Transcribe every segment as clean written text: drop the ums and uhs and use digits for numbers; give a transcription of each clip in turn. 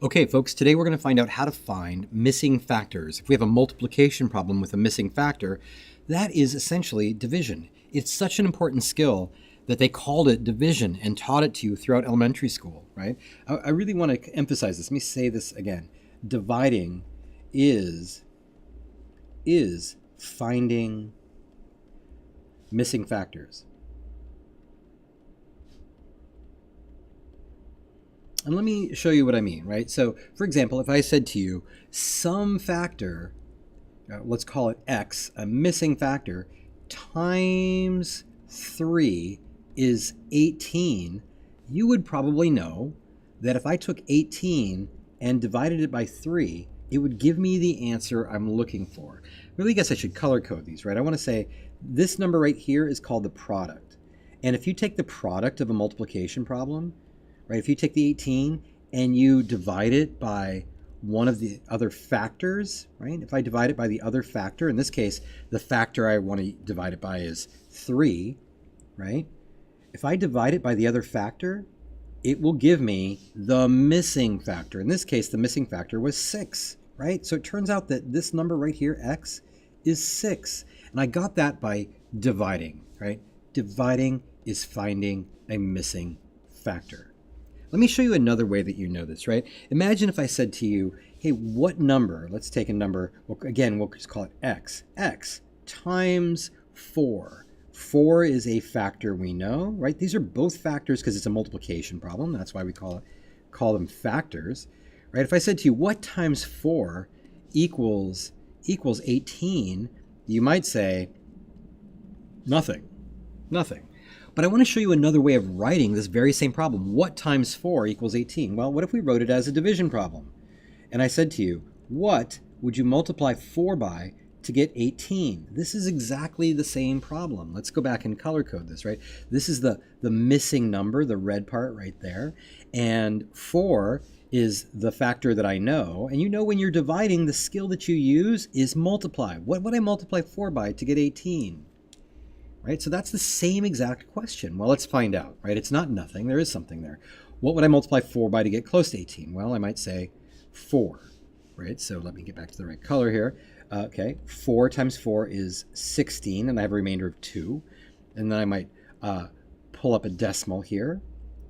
Okay, folks, today we're going to find out how to find missing factors. If we have a multiplication problem with a missing factor, that is essentially division. It's such an important skill that they called it division and taught it to you throughout elementary school, right? I really want to emphasize this. Let me say this again. Dividing is finding missing factors. And let me show you what I mean, right? So, for example, if I said to you, some factor, let's call it x, a missing factor, times 3 is 18, you would probably know that if I took 18 and divided it by 3, it would give me the answer I'm looking for. Really, I guess I should color code these, right? I want to say this number right here is called the product. And if you take the product of a multiplication problem, right? If you take the 18 and you divide it by one of the other factors, right? If I divide it by the other factor, in this case, the factor I want to divide it by is 3, right? If I divide it by the other factor, it will give me the missing factor. In this case, the missing factor was 6, right? So it turns out that this number right here, x, is 6. And I got that by dividing, right? Dividing is finding a missing factor. Let me show you another way that you know this, right? Imagine if I said to you, hey, what number, let's take a number, well, again, we'll just call it x. X times 4. 4 is a factor we know, right? These are both factors because it's a multiplication problem. That's why we call them factors, right? If I said to you, what times 4 equals 18, you might say, nothing. But I want to show you another way of writing this very same problem. What times 4 equals 18? Well, what if we wrote it as a division problem? And I said to you, what would you multiply 4 by to get 18? This is exactly the same problem. Let's go back and color code this, right? This is the missing number, the red part right there. And 4 is the factor that I know. And you know when you're dividing, the skill that you use is multiply. What would I multiply 4 by to get 18? Right? So that's the same exact question. Well, let's find out, right? It's not nothing. There is something there. What would I multiply 4 by to get close to 18? Well, I might say 4, right? So let me get back to the right color here. Okay, 4 times 4 is 16, and I have a remainder of 2. And then I might pull up a decimal here,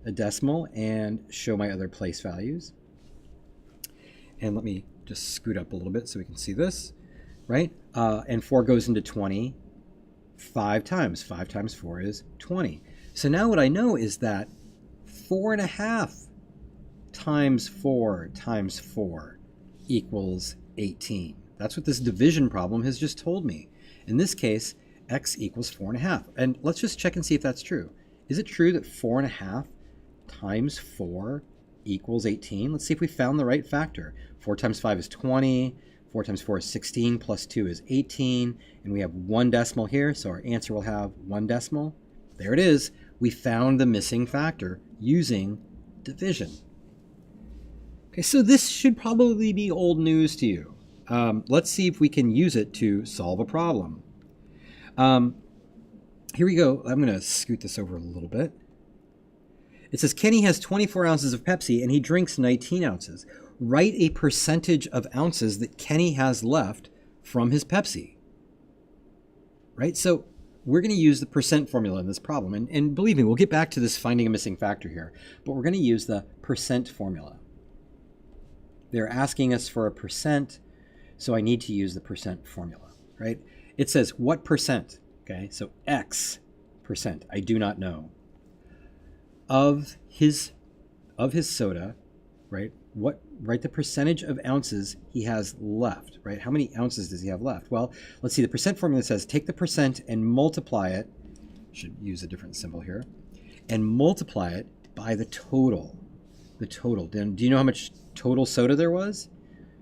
and show my other place values. And let me just scoot up a little bit so we can see this, right? And 4 goes into 20. 5 times 4 is 20. So now what I know is that 4.5 times 4 equals 18. That's what this division problem has just told me. In this case, x equals 4.5. And let's just check and see if that's true. Is it true that 4.5 times 4 equals 18? Let's see if we found the right factor. 4 times 5 is 20. 4 times 4 is 16, plus 2 is 18, and we have one decimal here, so our answer will have one decimal. There it is. We found the missing factor using division. Okay, so this should probably be old news to you. Let's see if we can use it to solve a problem. Here we go. I'm going to scoot this over a little bit. It says Kenny has 24 ounces of Pepsi and he drinks 19 ounces. Write a percentage of ounces that Kenny has left from his Pepsi. Right? So we're going to use the percent formula in this problem. And believe me, we'll get back to this finding a missing factor here. But we're going to use the percent formula. They're asking us for a percent, so I need to use the percent formula. Right? It says what percent? Okay, so X percent. I do not know. Of his soda, right? Right, the percentage of ounces he has left, right? How many ounces does he have left? Well, let's see. The percent formula says take the percent and multiply it. Should use a different symbol here, and multiply it by the total. The total. Do you know how much total soda there was?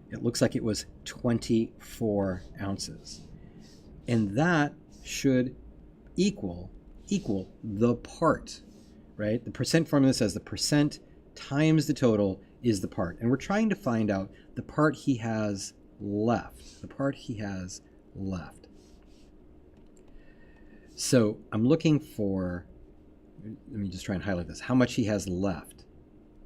It looks like it was 24 ounces, and that should equal the part, right? The percent formula says the percent times the total is the part. And we're trying to find out the part he has left. The part he has left. So I'm looking for, let me just try and highlight this, how much he has left,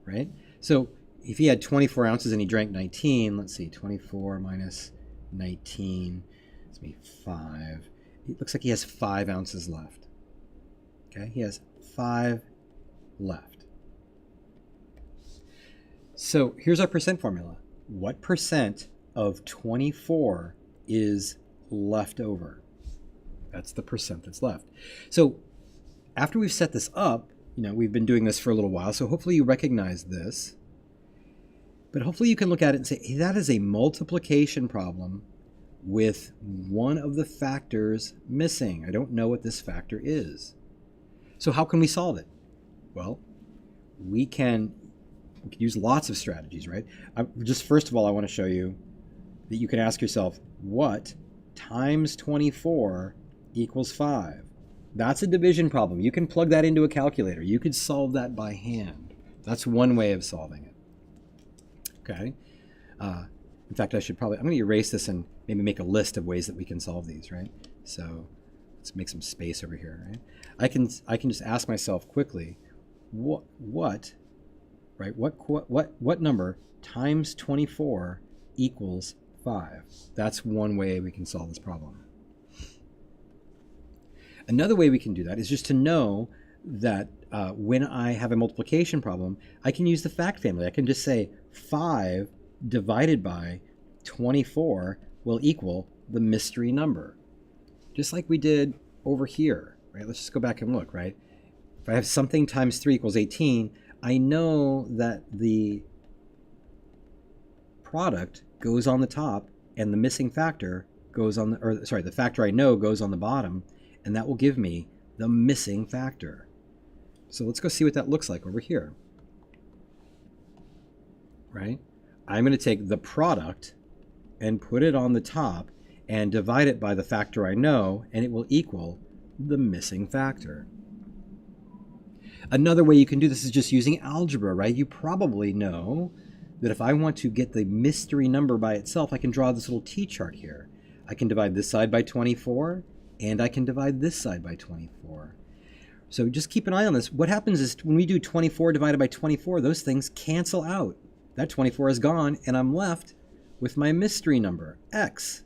right? So if he had 24 ounces and he drank 19, let's see, 24 minus 19, it's going to be 5. It looks like he has 5 ounces left. Okay, he has 5 left. So here's our percent formula. What percent of 24 is left over? That's the percent that's left. So after we've set this up, we've been doing this for a little while, so hopefully you recognize this. But hopefully you can look at it and say, hey, that is a multiplication problem with one of the factors missing. I don't know what this factor is. So how can we solve it? Well, we can use lots of strategies, right? Just first of all, I want to show you that you can ask yourself, what times 24 equals 5? That's a division problem. You can plug that into a calculator. You could solve that by hand. That's one way of solving it. Okay. In fact, I'm going to erase this and maybe make a list of ways that we can solve these, right? So let's make some space over here, right? I can just ask myself quickly, what number times 24 equals 5? That's one way we can solve this problem. Another way we can do that is just to know that when I have a multiplication problem, I can use the fact family. I can just say 5 divided by 24 will equal the mystery number. Just like we did over here, right? Let's just go back and look, right? If I have something times 3 equals 18, I know that the product goes on the top and the missing factor goes on the factor I know goes on the bottom, and that will give me the missing factor. So let's go see what that looks like over here. Right? I'm going to take the product and put it on the top and divide it by the factor I know, and it will equal the missing factor. Another way you can do this is just using algebra, right? You probably know that if I want to get the mystery number by itself, I can draw this little t-chart here. I can divide this side by 24, and I can divide this side by 24. So just keep an eye on this. What happens is when we do 24 divided by 24, those things cancel out. That 24 is gone, and I'm left with my mystery number, x.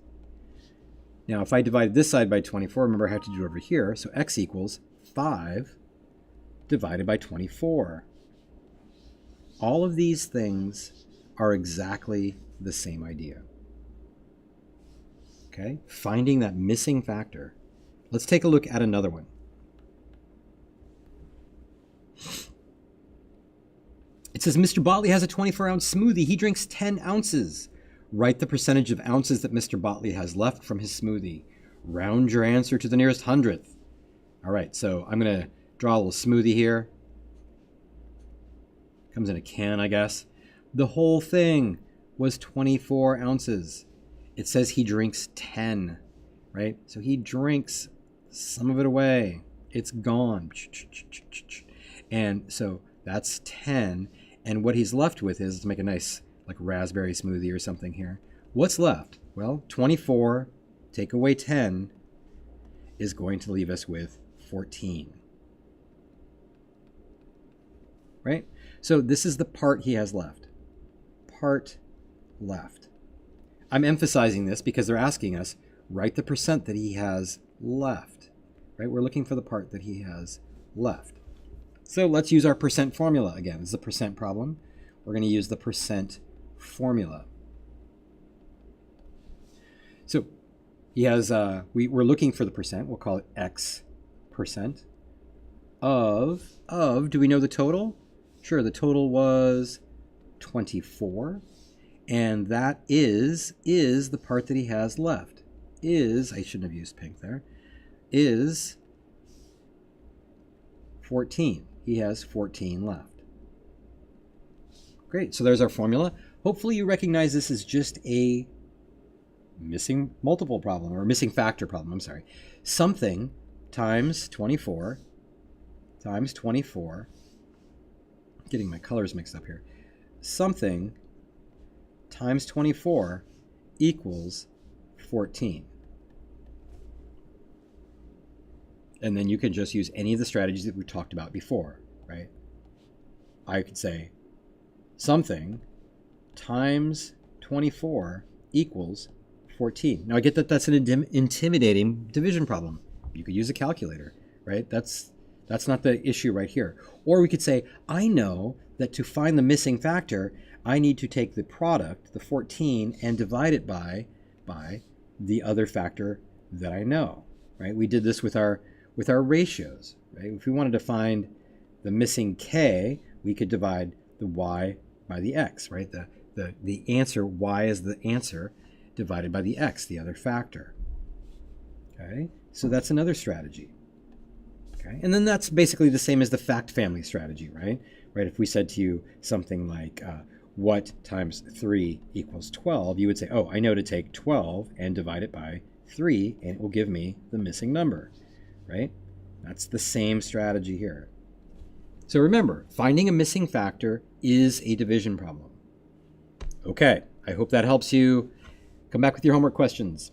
Now, if I divide this side by 24, remember I have to do it over here, so x equals 5 divided by 24. All of these things are exactly the same idea. Okay, finding that missing factor. Let's take a look at another one. It says Mr. Botley has a 24-ounce smoothie. He drinks 10 ounces. Write the percentage of ounces that Mr. Botley has left from his smoothie. Round your answer to the nearest hundredth. All right, so I'm going to draw a little smoothie here. Comes in a can, I guess. The whole thing was 24 ounces. It says he drinks 10, right? So he drinks some of it away. It's gone. And so that's 10. And what he's left with is, let's make a nice like raspberry smoothie or something here. What's left? Well, 24 take away 10 is going to leave us with 14. Right? So this is the part he has left. Part left. I'm emphasizing this because they're asking us, write the percent that he has left. Right? We're looking for the part that he has left. So let's use our percent formula again. This is a percent problem. We're going to use the percent formula. So he has, we're looking for the percent. We'll call it X percent of, do we know the total? Sure, the total was 24. And that is the part that he has left. I shouldn't have used pink there, is 14. He has 14 left. Great, so there's our formula. Hopefully you recognize this as just a missing multiple problem, or missing factor problem, I'm sorry. Something times 24 times 24, getting my colors mixed up here. Something times 24 equals 14. And then you can just use any of the strategies that we talked about before, right? I could say something times 24 equals 14. Now I get that that's an intimidating division problem. You could use a calculator, right? That's not the issue right here. Or we could say, I know that to find the missing factor, I need to take the product, the 14, and divide it by the other factor that I know, right? We did this with our ratios, right? If we wanted to find the missing k, we could divide the y by the x, right? The answer, y is the answer divided by the x, the other factor. Okay, so that's another strategy. Okay, and then that's basically the same as the fact family strategy, right? Right. If we said to you something like, what times 3 equals 12, you would say, oh, I know to take 12 and divide it by 3, and it will give me the missing number, right? That's the same strategy here. So remember, finding a missing factor is a division problem. Okay, I hope that helps you. Come back with your homework questions.